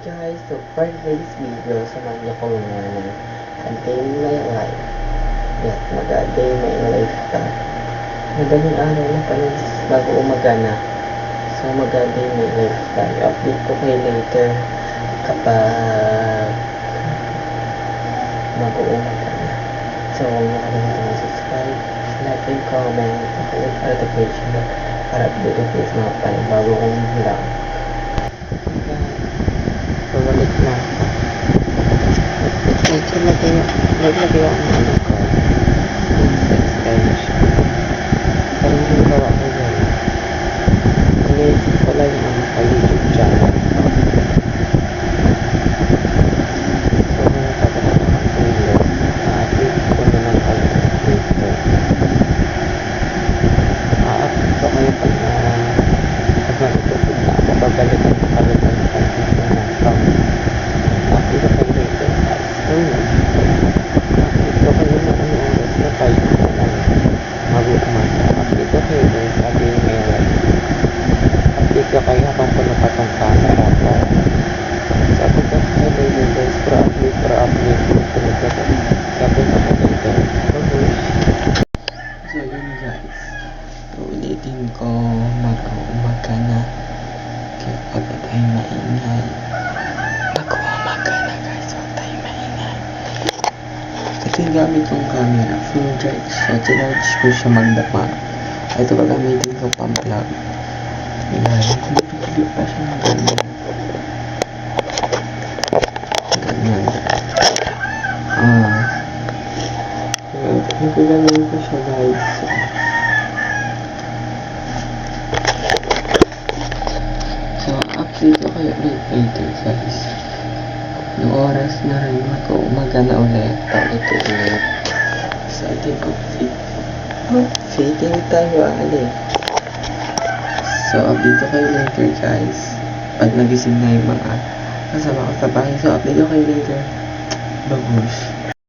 guys, so for today's video, samahan niyo ko ngayon ang day in my life. Yes, mag-day in my life ka. Madaling araw na pala, bago umaga na. So mag-day in my life ka. I-update ko kayo later kapag bago umaga na. So huwag niyo kalimutan mag-subscribe, like and comment, at notification para update ko sa mga panibago kong vlog. Balik na ako. Medyo naglagay ako ng ano ko. Extension. Pero yung gawa ko yun. Naisip ko lang yung ano sa YouTube channel. So, kung tatapos ako ng video, na-update ko na lang kayo ng update ko. Na-update ko kayo pag na-update na ako. Babalikan ko kayo pag na-update ko na ako. Update ko kayo later guys. Update ko kayo na ano oras na tayo mag-umaga. Update ko kayo guys. Sabi yung meron. Update ko kayo habang puno pa tong camera ko. So update ko kayo later guys. Para update. Tulog ko guys. Sabi ko kayo later. So yun guys. Ulitin ko mag-umaga na. Kaya pag tayo maingay. Kasi gamit kong camera, full charge siya, charge ko siya magdapa. Ito pa gamitin ko pang vlog. Hindi pa siya ng ganyan. Ganyan. Nagagawin ko siya guys. So, update ko kayo later guys. Yung oras na rin mag-umaga na ulit. Ito ulit. Sa ating fitting tayo So, update ko kayo later guys. Pag nagising na yung mga kasama ko sa bahay. So, update ko kayo later. Babush.